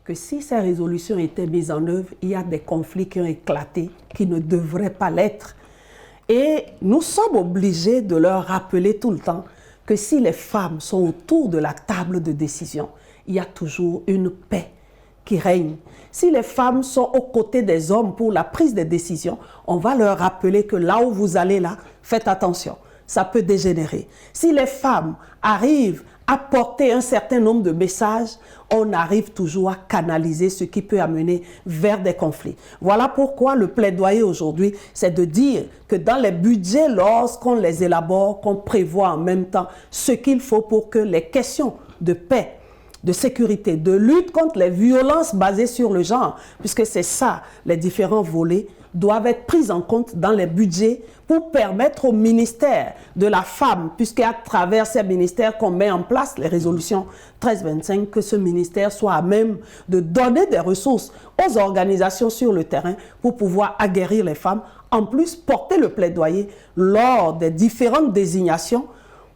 C: que si ces résolutions étaient mises en œuvre, il y a des conflits qui ont éclaté, qui ne devraient pas l'être. Et nous sommes obligés de leur rappeler tout le temps que si les femmes sont autour de la table de décision, il y a toujours une paix qui règne. Si les femmes sont aux côtés des hommes pour la prise des décisions, on va leur rappeler que là où vous allez là, faites attention, ça peut dégénérer. Si les femmes arrivent apporter un certain nombre de messages, on arrive toujours à canaliser ce qui peut amener vers des conflits. Voilà pourquoi le plaidoyer aujourd'hui, c'est de dire que dans les budgets, lorsqu'on les élabore, qu'on prévoit en même temps ce qu'il faut pour que les questions de paix, de sécurité, de lutte contre les violences basées sur le genre, puisque c'est ça, les différents volets, doivent être prises en compte dans les budgets pour permettre au ministère de la femme, puisqu'à travers ces ministères qu'on met en place les résolutions 1325, que ce ministère soit à même de donner des ressources aux organisations sur le terrain pour pouvoir aguerrir les femmes, en plus porter le plaidoyer lors des différentes désignations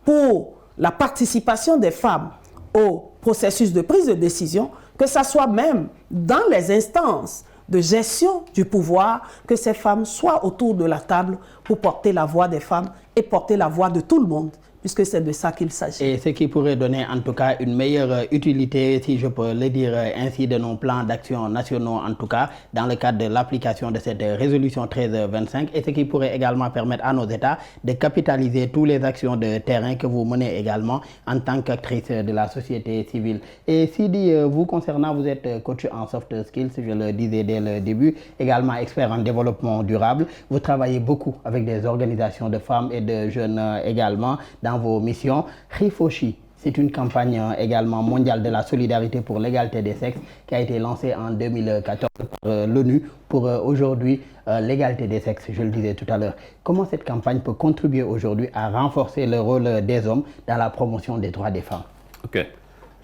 C: pour la participation des femmes au processus de prise de décision, que ça soit même dans les instances de gestion du pouvoir, que ces femmes soient autour de la table pour porter la voix des femmes et porter la voix de tout le monde, puisque c'est de ça qu'il s'agit.
A: Et ce qui pourrait donner en tout cas une meilleure utilité, si je peux le dire ainsi, de nos plans d'action nationaux en tout cas, dans le cadre de l'application de cette résolution 1325, et ce qui pourrait également permettre à nos États de capitaliser toutes les actions de terrain que vous menez également en tant qu'actrice de la société civile. Et Sidi, vous concernant, vous êtes coach en soft skills, je le disais dès le début, également expert en développement durable. Vous travaillez beaucoup avec des organisations de femmes et de jeunes également dans vos missions. Rifoshi, c'est une campagne également mondiale de la solidarité pour l'égalité des sexes qui a été lancée en 2014 par l'ONU pour aujourd'hui l'égalité des sexes, je le disais tout à l'heure. Comment cette campagne peut contribuer aujourd'hui à renforcer le rôle des hommes dans la promotion des droits des femmes?
B: Ok.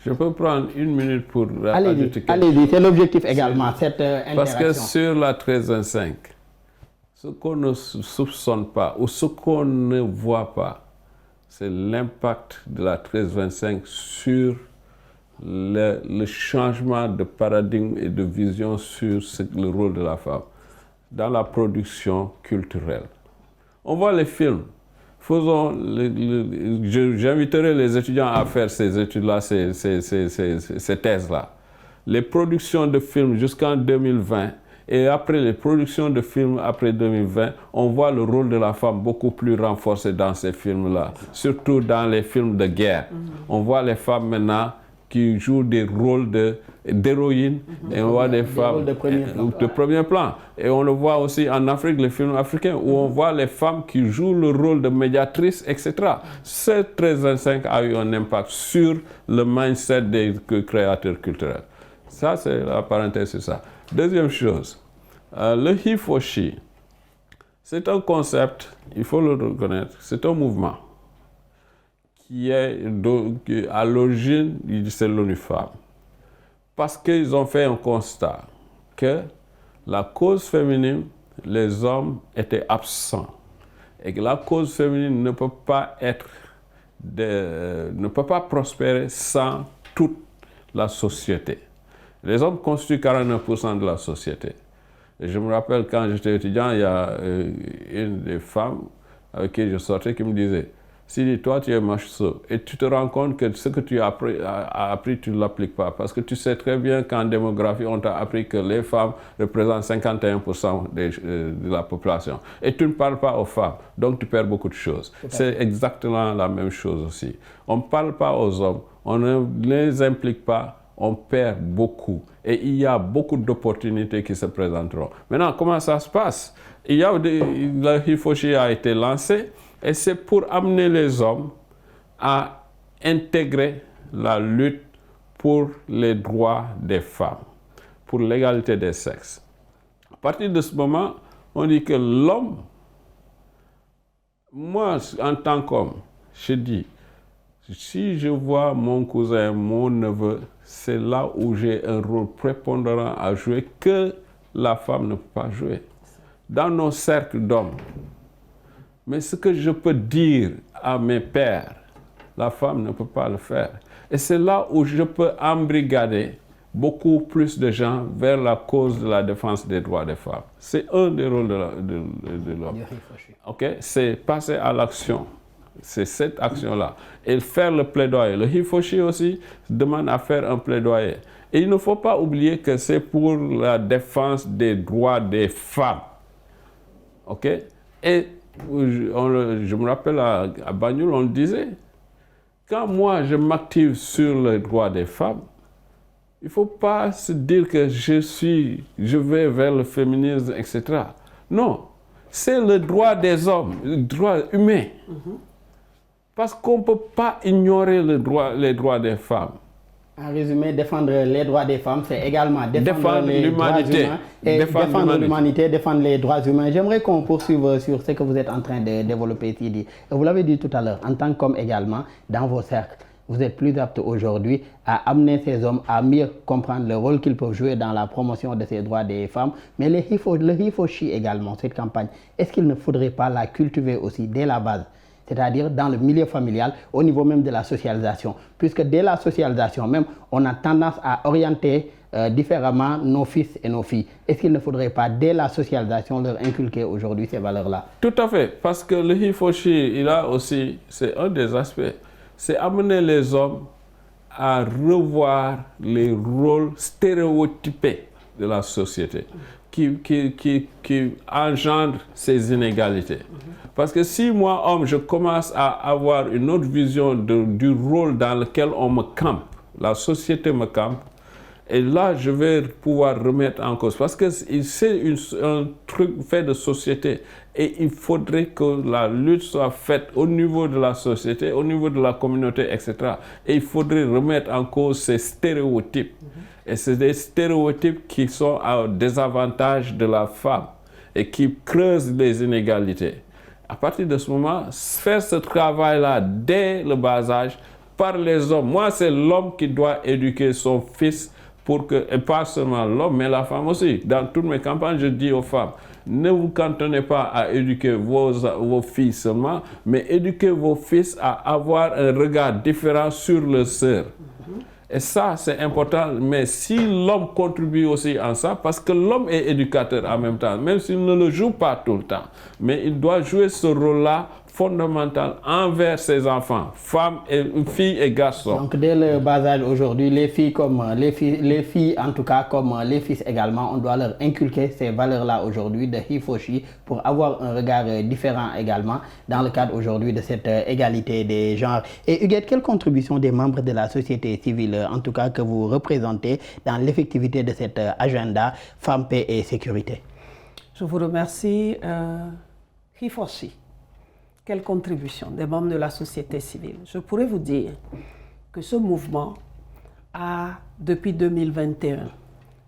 B: Je peux prendre une minute pour
A: ajouter quelque chose. Allez-y, c'est l'objectif également, cette interaction.
B: Parce que sur la 1325, ce qu'on ne soupçonne pas ou ce qu'on ne voit pas, c'est l'impact de la 1325 sur le changement de paradigme et de vision sur le rôle de la femme dans la production culturelle. On voit les films. J'inviterai les étudiants à faire ces études-là, ces thèses-là. Les productions de films jusqu'en 2020 et après les productions de films après 2020, on voit le rôle de la femme beaucoup plus renforcé dans ces films-là, surtout dans les films de guerre. On voit les femmes maintenant qui jouent des rôles d'héroïnes et on voit des femmes de premier plan. Et on le voit aussi en Afrique, les films africains, où on voit les femmes qui jouent le rôle de médiatrices, etc. Cette 1325 a eu un impact sur le mindset des créateurs culturels. Ça, c'est la parenthèse sur ça. Deuxième chose, le he for she, c'est un concept, il faut le reconnaître, c'est un mouvement qui est à l'origine, c'est l'ONU Femmes. Parce qu'ils ont fait un constat que la cause féminine, les hommes étaient absents. Et que la cause féminine ne peut pas prospérer sans toute la société. Les hommes constituent 49% de la société. Et je me rappelle quand j'étais étudiant, il y a une des femmes avec qui je sortais qui me disait « Sidi, toi tu es macho et tu te rends compte que ce que tu as appris tu ne l'appliques pas. Parce que tu sais très bien qu'en démographie, on t'a appris que les femmes représentent 51% de la population. Et tu ne parles pas aux femmes, donc tu perds beaucoup de choses. » C'est exactement la même chose aussi. On ne parle pas aux hommes, on ne les implique pas, on perd beaucoup. Et il y a beaucoup d'opportunités qui se présenteront. Maintenant, comment ça se passe? Le Hifoshi a été lancé et c'est pour amener les hommes à intégrer la lutte pour les droits des femmes, pour l'égalité des sexes. À partir de ce moment, on dit que l'homme, moi en tant qu'homme, je dis, si je vois mon cousin, mon neveu, c'est là où j'ai un rôle prépondérant à jouer que la femme ne peut pas jouer. Dans nos cercles d'hommes. Mais ce que je peux dire à mes pères, la femme ne peut pas le faire. Et c'est là où je peux embrigader beaucoup plus de gens vers la cause de la défense des droits des femmes. C'est un des rôles de l'homme. Okay? C'est passer à l'action. C'est cette action-là. Et faire le plaidoyer. Le Hifoshi aussi demande à faire un plaidoyer. Et il ne faut pas oublier que c'est pour la défense des droits des femmes. OK? Et je me rappelle à Banjul, on disait, quand moi je m'active sur les droits des femmes, il ne faut pas se dire que je vais vers le féminisme, etc. Non, c'est le droit des hommes, le droit humain. Parce qu'on ne peut pas ignorer les droits des femmes.
A: En résumé, défendre les droits des femmes, c'est également défendre les droits humains et défendre l'humanité, défendre les droits humains. J'aimerais qu'on poursuive sur ce que vous êtes en train de développer, Sidi. Vous l'avez dit tout à l'heure, en tant qu'homme également, dans vos cercles, vous êtes plus apte aujourd'hui à amener ces hommes à mieux comprendre le rôle qu'ils peuvent jouer dans la promotion de ces droits des femmes. Mais le Hifoshi également, cette campagne, est-ce qu'il ne faudrait pas la cultiver aussi dès la base? C'est-à-dire dans le milieu familial, au niveau même de la socialisation. Puisque dès la socialisation même, on a tendance à orienter différemment nos fils et nos filles. Est-ce qu'il ne faudrait pas, dès la socialisation, leur inculquer aujourd'hui ces valeurs-là?
B: Tout à fait, parce que le Hifoshi, il a aussi, c'est un des aspects, c'est amener les hommes à revoir les rôles stéréotypés de la société qui engendrent ces inégalités. Parce que si moi, homme, je commence à avoir une autre vision du rôle dans lequel on me campe, la société me campe, et là, je vais pouvoir remettre en cause. Parce que c'est un truc fait de société. Et il faudrait que la lutte soit faite au niveau de la société, au niveau de la communauté, etc. Et il faudrait remettre en cause ces stéréotypes. Et c'est des stéréotypes qui sont au désavantage de la femme et qui creusent les inégalités. À partir de ce moment, faire ce travail-là dès le bas âge par les hommes. Moi, c'est l'homme qui doit éduquer son fils pour que, et pas seulement l'homme, mais la femme aussi. Dans toutes mes campagnes, je dis aux femmes, ne vous cantonnez pas à éduquer vos filles seulement, mais éduquez vos fils à avoir un regard différent sur leurs sœurs. Et ça, c'est important. Mais si l'homme contribue aussi en ça, parce que l'homme est éducateur en même temps, même s'il ne le joue pas tout le temps, mais il doit jouer ce rôle-là fondamental envers ses enfants, femmes, filles et garçons.
A: Donc dès le bas âge aujourd'hui, les filles en tout cas comme les fils également, on doit leur inculquer ces valeurs-là aujourd'hui de Hifoshi pour avoir un regard différent également dans le cadre aujourd'hui de cette égalité des genres. Et Huguette, quelle contribution des membres de la société civile, en tout cas que vous représentez, dans l'effectivité de cet agenda Femmes, Paix et Sécurité?
C: Je vous remercie. Hifoshi. Quelle contribution des membres de la société civile? Je pourrais vous dire que ce mouvement a, depuis 2021,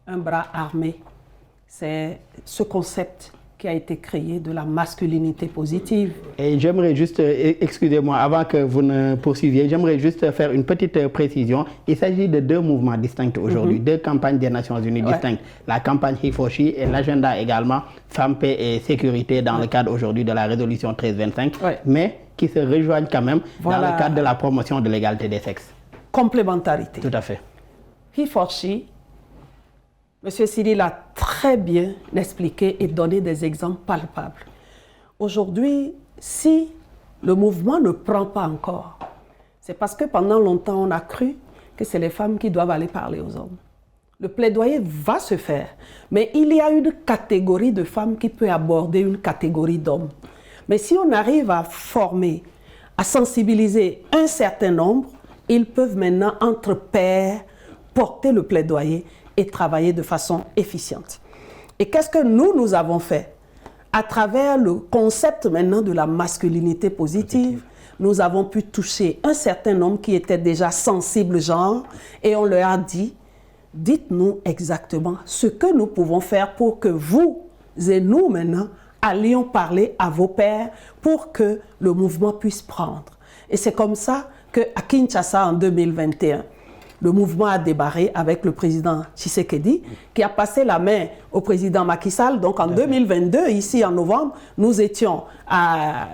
C: un bras armé. C'est ce concept qui a été créé de la masculinité positive.
A: Et j'aimerais juste, excusez-moi, avant que vous ne poursuiviez, j'aimerais juste faire une petite précision. Il s'agit de deux mouvements distincts aujourd'hui, deux campagnes des Nations Unies distinctes. La campagne Hifoshi et l'agenda également Femmes, Paix et Sécurité dans le cadre aujourd'hui de la résolution 1325, mais qui se rejoignent quand même dans le cadre de la promotion de l'égalité des sexes.
C: Complémentarité.
A: Tout à fait.
C: Hifoshi, M. Sidi l'a très bien expliqué et donné des exemples palpables. Aujourd'hui, si le mouvement ne prend pas encore, c'est parce que pendant longtemps, on a cru que c'est les femmes qui doivent aller parler aux hommes. Le plaidoyer va se faire, mais il y a une catégorie de femmes qui peut aborder une catégorie d'hommes. Mais si on arrive à former, à sensibiliser un certain nombre, ils peuvent maintenant, entre pairs, porter le plaidoyer et travailler de façon efficiente. Et qu'est-ce que nous avons fait? À travers le concept maintenant de la masculinité positive, nous avons pu toucher un certain nombre qui étaient déjà sensibles genre et on leur a dit, dites-nous exactement ce que nous pouvons faire pour que vous et nous maintenant allions parler à vos pairs pour que le mouvement puisse prendre. Et c'est comme ça qu'à Kinshasa en 2021, le mouvement a débarré avec le président Tshisekedi, qui a passé la main au président Macky Sall. Donc en 2022, ici en novembre, nous étions à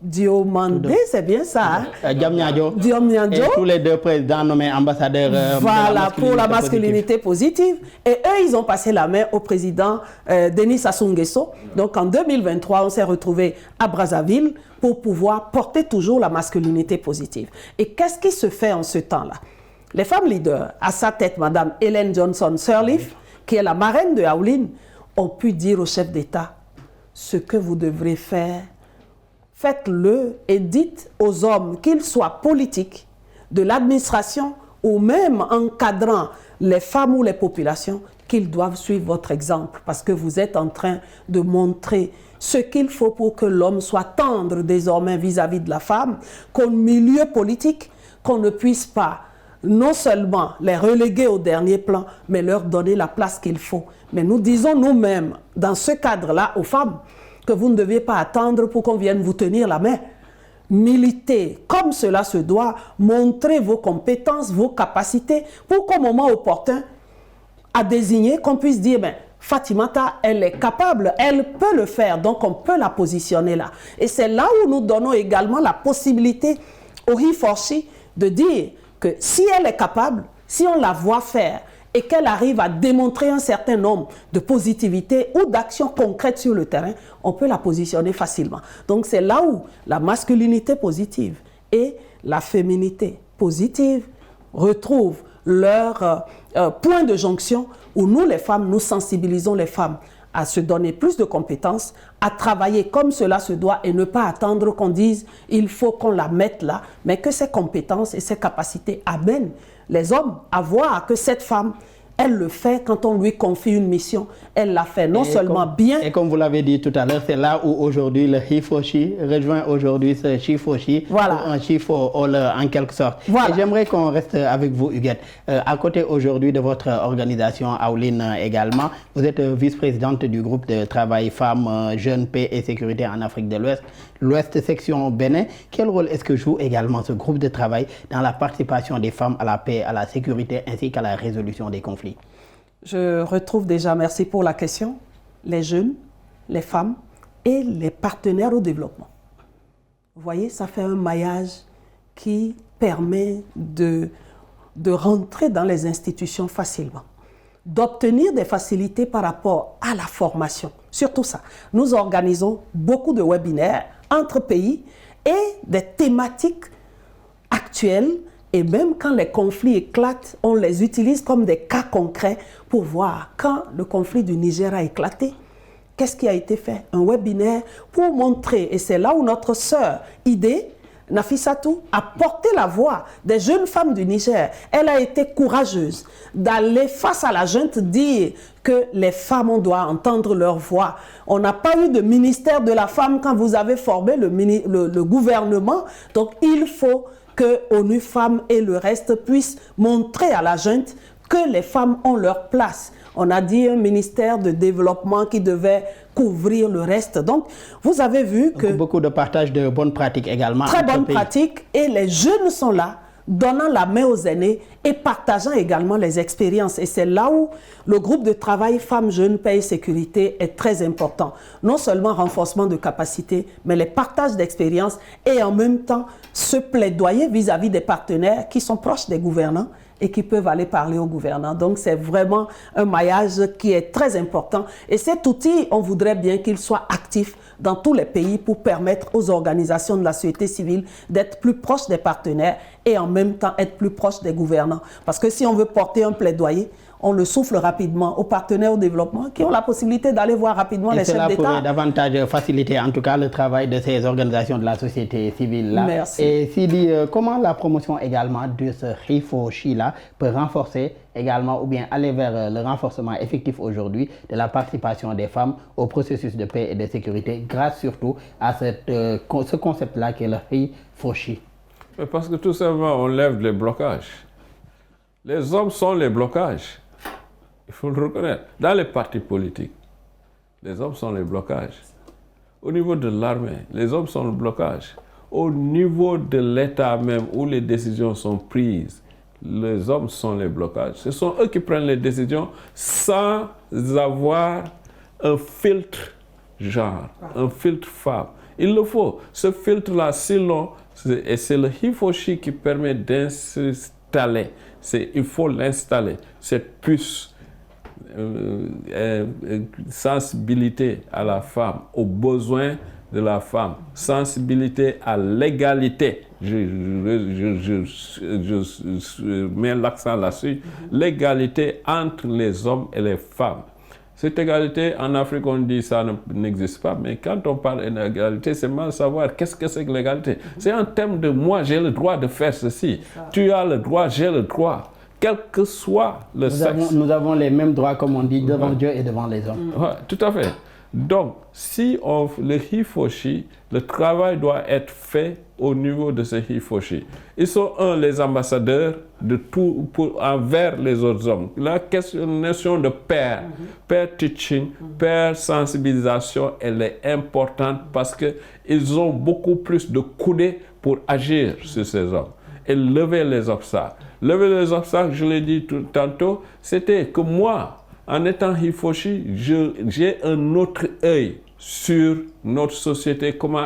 C: Diomandé, c'est bien ça, hein?
A: Diomniadio.
C: Diomniadio.
A: Et tous les deux présidents nommés ambassadeurs
C: voilà, pour la masculinité positive. Et eux, ils ont passé la main au président Denis Sassou Nguesso. Donc en 2023, on s'est retrouvés à Brazzaville pour pouvoir porter toujours la masculinité positive. Et qu'est-ce qui se fait en ce temps-là? Les femmes leaders, à sa tête, Mme Ellen Johnson Sirleaf, qui est la marraine de Aoulin, ont pu dire au chef d'État ce que vous devrez faire. Faites-le et dites aux hommes, qu'ils soient politiques de l'administration ou même encadrant les femmes ou les populations, qu'ils doivent suivre votre exemple parce que vous êtes en train de montrer ce qu'il faut pour que l'homme soit tendre désormais vis-à-vis de la femme, qu'au milieu politique, qu'on ne puisse pas non seulement les reléguer au dernier plan, mais leur donner la place qu'il faut. Mais nous disons nous-mêmes, dans ce cadre-là, aux femmes, que vous ne deviez pas attendre pour qu'on vienne vous tenir la main. Militez comme cela se doit, montrez vos compétences, vos capacités, pour qu'au moment opportun, à désigner, qu'on puisse dire, ben, Fatimata, elle est capable, elle peut le faire, donc on peut la positionner là. Et c'est là où nous donnons également la possibilité au He4She de dire que si elle est capable, si on la voit faire et qu'elle arrive à démontrer un certain nombre de positivité ou d'actions concrètes sur le terrain, on peut la positionner facilement. Donc c'est là où la masculinité positive et la féminité positive retrouvent leur point de jonction où nous, les femmes, nous sensibilisons les femmes à se donner plus de compétences, à travailler comme cela se doit et ne pas attendre qu'on dise il faut qu'on la mette là, mais que ses compétences et ses capacités amènent les hommes à voir que cette femme, elle le fait quand on lui confie une mission. Elle la fait non seulement bien.
A: Et comme vous l'avez dit tout à l'heure, c'est là où aujourd'hui le He4She rejoint aujourd'hui ce She4She,
C: voilà.
A: Un She for All en quelque sorte.
C: Voilà.
A: Et j'aimerais qu'on reste avec vous, Huguette. À côté aujourd'hui de votre organisation, Aouline également, vous êtes vice-présidente du groupe de travail Femmes, Jeunes, Paix et Sécurité en Afrique de l'Ouest, l'Ouest section Bénin. Quel rôle est-ce que joue également ce groupe de travail dans la participation des femmes à la paix, à la sécurité ainsi qu'à la résolution des conflits?
C: Je retrouve déjà, merci pour la question, les jeunes, les femmes et les partenaires au développement. Vous voyez, ça fait un maillage qui permet de rentrer dans les institutions facilement, d'obtenir des facilités par rapport à la formation. Surtout ça, nous organisons beaucoup de webinaires entre pays et des thématiques actuelles. Et même quand les conflits éclatent, on les utilise comme des cas concrets pour voir quand le conflit du Niger a éclaté, qu'est-ce qui a été fait? Un webinaire pour montrer, et c'est là où notre sœur Idé, Nafissatou, a porté la voix des jeunes femmes du Niger. Elle a été courageuse d'aller face à la junte dire que les femmes, on doit entendre leur voix. On n'a pas eu de ministère de la femme quand vous avez formé le gouvernement, donc il faut que ONU Femmes et le reste puissent montrer à la junte que les femmes ont leur place. On a dit un ministère de développement qui devait couvrir le reste. Donc, vous avez vu que...
A: Beaucoup de partage de bonnes pratiques également.
C: Très bonnes pratiques. Et les jeunes sont là, donnant la main aux aînés et partageant également les expériences. Et c'est là où le groupe de travail Femmes, Jeunes, Paix et Sécurité est très important. Non seulement renforcement de capacité, mais les partages d'expériences et en même temps ce plaidoyer vis-à-vis des partenaires qui sont proches des gouvernants et qui peuvent aller parler aux gouvernants. Donc c'est vraiment un maillage qui est très important. Et cet outil, on voudrait bien qu'il soit actif dans tous les pays pour permettre aux organisations de la société civile d'être plus proches des partenaires et en même temps être plus proches des gouvernants. Parce que si on veut porter un plaidoyer, on le souffle rapidement aux partenaires au développement qui ont la possibilité d'aller voir rapidement les chefs d'État.
A: Cela pourrait davantage faciliter en tout cas le travail de ces organisations de la société civile là.
C: Merci.
A: Et Sidi, comment la promotion également de ce He4She là peut renforcer également ou bien aller vers le renforcement effectif aujourd'hui de la participation des femmes au processus de paix et de sécurité grâce surtout à ce concept-là qui est le He4She?
B: Parce que tout simplement on lève les blocages. Les hommes sont les blocages. Il faut le reconnaître. Dans les partis politiques, les hommes sont les blocages. Au niveau de l'armée, les hommes sont le blocage. Au niveau de l'État même, où les décisions sont prises, les hommes sont les blocages. Ce sont eux qui prennent les décisions sans avoir un filtre genre, un filtre femme. Il le faut. Ce filtre-là, si long, et c'est le He4She qui permet d'installer. Il faut l'installer, cette puce, sensibilité à la femme, aux besoins de la femme, sensibilité à l'égalité. Je mets l'accent là-dessus, l'égalité entre les hommes et les femmes. Cette égalité, en Afrique, on dit ça n'existe pas, mais quand on parle d'égalité, c'est mal savoir qu'est-ce que c'est que l'égalité. C'est un thème de moi, j'ai le droit de faire ceci. Tu as le droit, j'ai le droit. Quel que soit le sexe.
A: Nous avons les mêmes droits, comme on dit, devant Dieu et devant les hommes.
B: Ouais, tout à fait. Donc, si on le hifoshi, le travail doit être fait au niveau de ce hifoshi. Ils sont les ambassadeurs de tout envers les autres hommes. La notion de pair, pair teaching, pair sensibilisation, elle est importante parce qu'ils ont beaucoup plus de coudées pour agir sur ces hommes et lever les obstacles. Lever les obstacles, je l'ai dit tantôt, c'était que moi, en étant hifoshi, j'ai un autre œil sur notre société, comment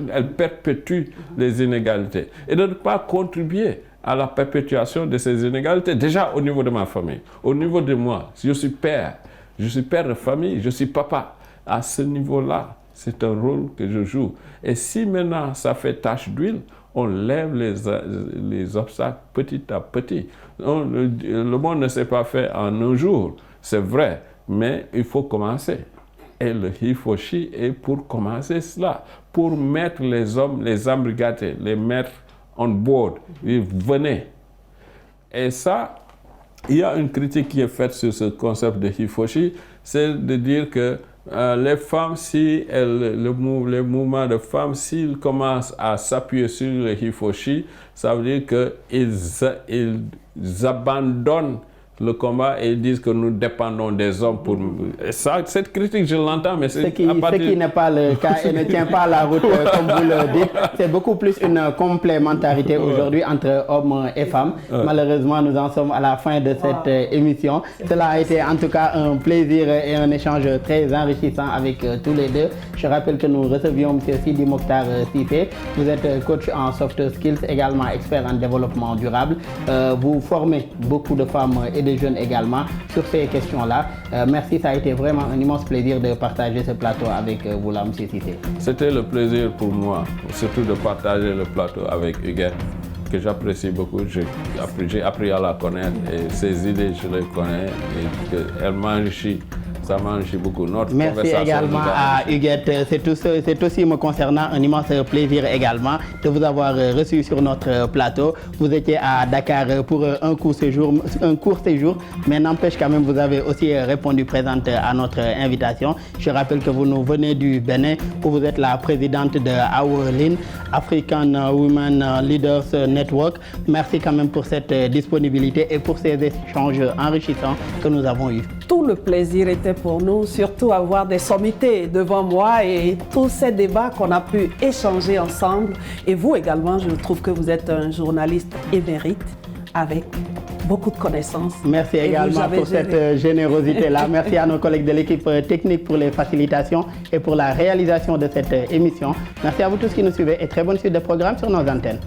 B: elle perpétue les inégalités. Et de ne pas contribuer à la perpétuation de ces inégalités, déjà au niveau de ma famille, au niveau de moi. Je suis père de famille, je suis papa. À ce niveau-là, c'est un rôle que je joue. Et si maintenant ça fait tache d'huile, on lève les obstacles petit à petit. Le monde ne s'est pas fait en un jour. C'est vrai, mais il faut commencer. Et le hifoshi est pour commencer cela, pour mettre les hommes, les embrigadés, les mettre on board. Venez. Et ça, il y a une critique qui est faite sur ce concept de hifoshi, c'est de dire que les femmes, si les mouvements de femmes, s'ils commencent à s'appuyer sur le hifoshi, ça veut dire qu'ils abandonnent le combat et ils disent que nous dépendons des hommes pour... Ça, cette critique, je l'entends, mais c'est...
A: Ce qui n'est pas le cas et ne tient pas la route, comme vous le dites. C'est beaucoup plus une complémentarité aujourd'hui entre hommes et femmes. Malheureusement, nous en sommes à la fin de cette émission. Cela a été en tout cas un plaisir et un échange très enrichissant avec tous les deux. Je rappelle que nous recevions M. Sidi Mokhtar Cissé. Vous êtes coach en soft skills, également expert en développement durable. Vous formez beaucoup de femmes et de jeunes également sur ces questions-là. Merci, ça a été vraiment un immense plaisir de partager ce plateau avec vous là, M. Cissé.
B: C'était le plaisir pour moi, surtout de partager le plateau avec Huguette, que j'apprécie beaucoup. J'ai appris à la connaître et ses idées, je les connais et qu'elle m'enrichit. Ça m'enrichit beaucoup.
A: Merci également à Huguette. C'est aussi me concernant un immense plaisir également de vous avoir reçu sur notre plateau. Vous étiez à Dakar pour un court séjour, mais n'empêche quand même vous avez aussi répondu présente à notre invitation. Je rappelle que vous nous venez du Bénin, où vous êtes la présidente de AWLIN, African Women Leaders Network. Merci quand même pour cette disponibilité et pour ces échanges enrichissants que nous avons eus.
C: Tout le plaisir était pour nous, surtout avoir des sommités devant moi et tous ces débats qu'on a pu échanger ensemble. Et vous également, je trouve que vous êtes un journaliste émérite avec beaucoup de connaissances.
A: Merci également pour cette générosité-là. Merci à nos collègues de l'équipe technique pour les facilitations et pour la réalisation de cette émission. Merci à vous tous qui nous suivez et très bonne suite de programme sur nos antennes.